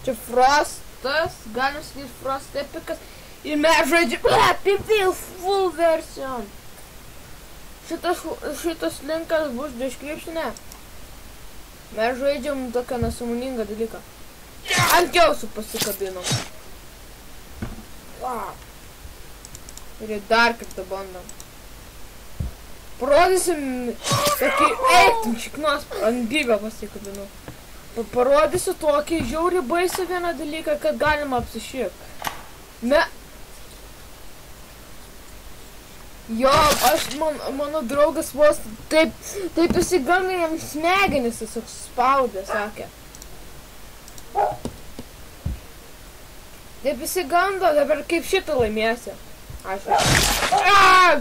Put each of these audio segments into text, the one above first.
Čia Frostas, galim sakyti Frost Epikas. Ir mes žaidžiame PvP full version. Šitas linkas bus description'e. Mes žaidžiam tokią nesąmoningą dalyką. Ant jausų pasikabinom. Wow. Ir dar kartą bandom. Parodysim tokį eitinčiknos ant bygą pasikabinu. Parodysiu tokį žiaurį baisų vieną dalyką, kad galima apsišikti. Jo, mano draugas vos taip įsigando jam smegenis, tiesiog spaudė, sakė. Taip įsigando, dabar kaip šitą laimėsi. Aš.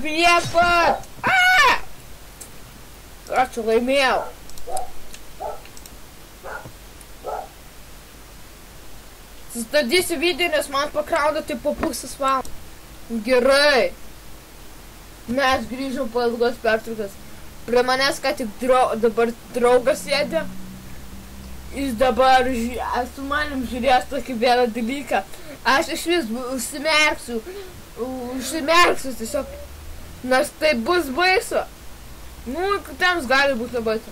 Viešpat! Ką čia laimėjau? Sustabdysiu video, nes man pakrauna taip po pusės valandos. Gerai. Mes grįžom po ilgos pertraukas. Prie manęs ką tik dabar draugas sėdė. Jis dabar su manim žiūrės tokį vieną dalyką. Aš iš vis užsimerksiu tiesiog. Nes tai bus baisu. Nu, kitiems gali būti baisu.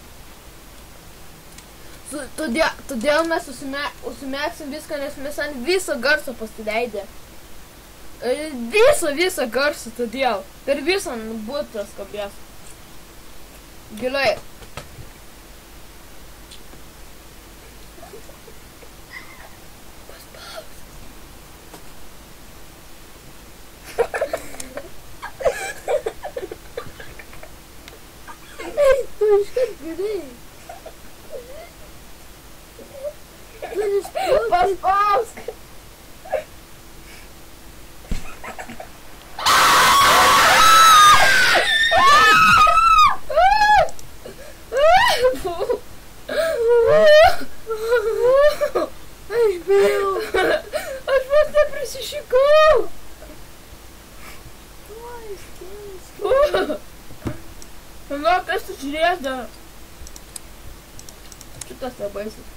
Todėl mes užsimerksim viską, nes mes ant viso garso pasileidę. Visą garsą, todėl. Per visą būtas skambės. Gerai. Tu iškart gerai. Paspausk. Aš bijau. Aš vos neprisišikau. Nu, kas tu žiūrės dar? Šitas tai baisus.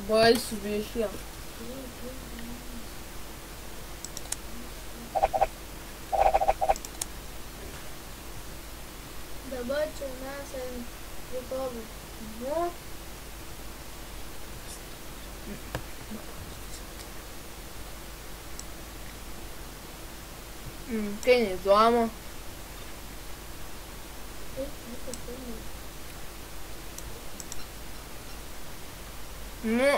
Baisu biškė. Dabar čia mes ant vietovių. Nu. Tai neįdomu. Nu.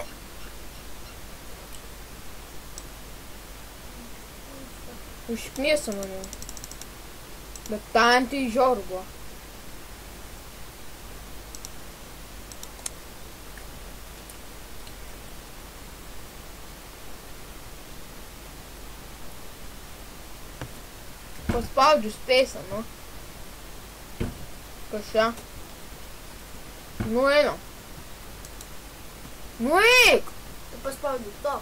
Užknėsa mane. Bet tan tai žiauru. Paspaudžiu space'ą, nu. Kas čia? Nueinu. Nueik! Tu paspaudžiu to.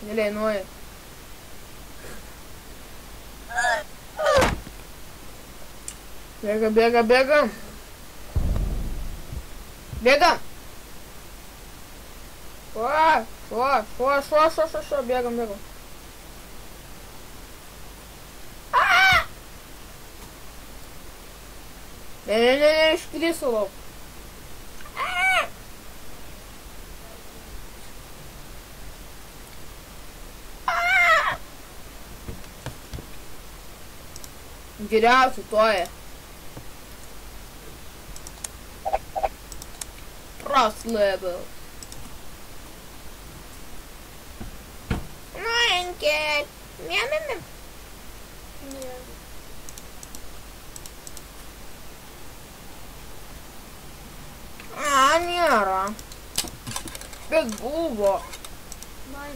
Giliai, nueik. Bėga. Bėgam! Šuo, bėgam. Ne, iškrisiu lauk. Geriausiu toje. Frost level. Nuenkit. Miau. Nėra. Bet buvo. Man,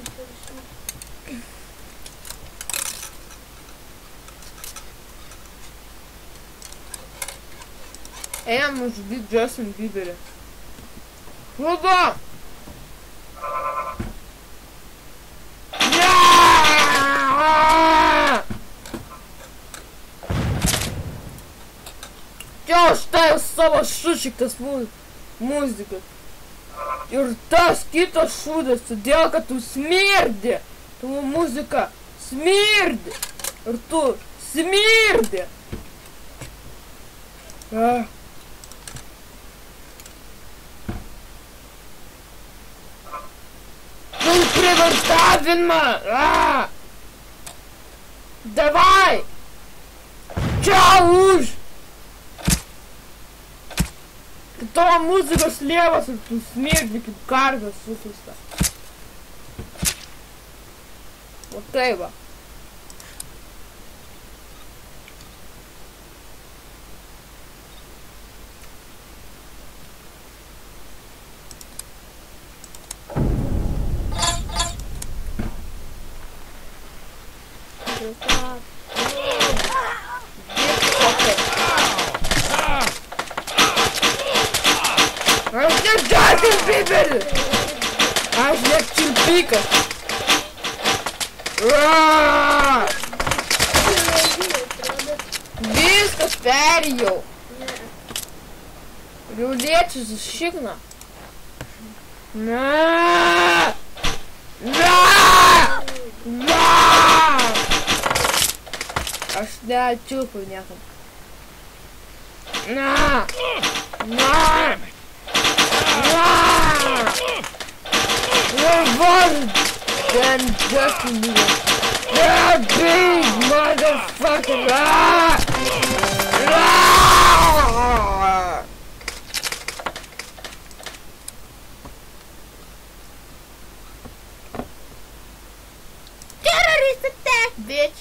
Ėjom uždyti Justin Bieberį. Žudom! Čia štai savo šušiktas muzikas. Ir tas kitas šūdas, todėl kad tu smirdi. Tavo muzika smirdi. Ir tu smirdi. Tu privartavimą. Davai. Čia už. Tavo muzikos lievas ir tu smirdi kaip karvės sususta. O tai va. Aš ne Justin Bieberis! Aš ne Čimpikas! Viskas perėjau! Jau liečius šikną! Ne! Aš nečiupiu niekam. You're worse than Justin Bieber. You're a big motherfucker. Terrorist attack, bitch.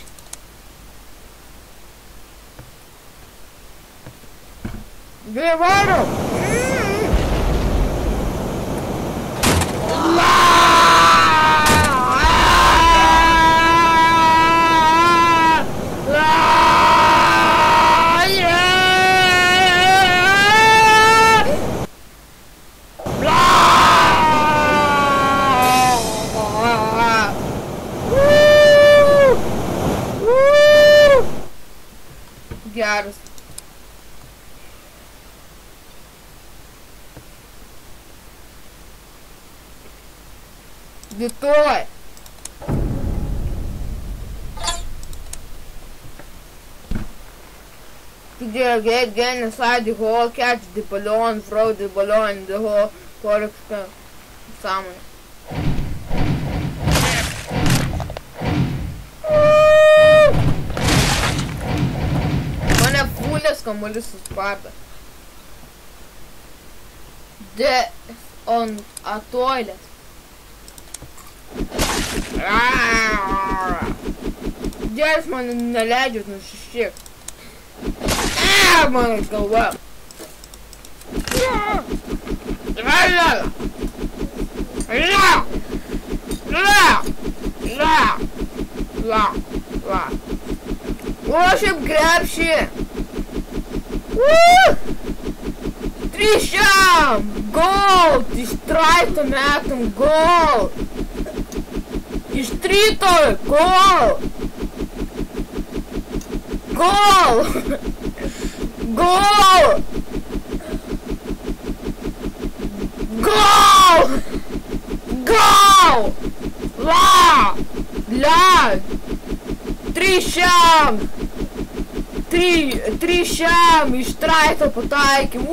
Guevara. Geras. Ditoy. Get inside the hole, catch the balloon, throw the balloon in the hole, for salmon. Mane fulės kamuolys susparta. Death on a toilet. Dėlis man neleidžiu nušišėk. Mano galva. O šiaip grepšį. Trišiam. Gold. Iš traito metam gold. Iš trito gold. Gold. Goal! Goal! Goal! La! La! Trišiam! Trišiam! Iš traito pataikėm!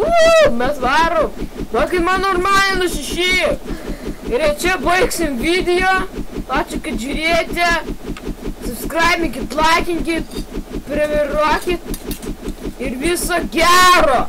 Mes varom! Va, kai man normaliai nušišė! Ir čia baigsim video. Ačiū, kad žiūrėjote. Subscribinkit, laikinkit, prenumeruokit. Ir viso gero!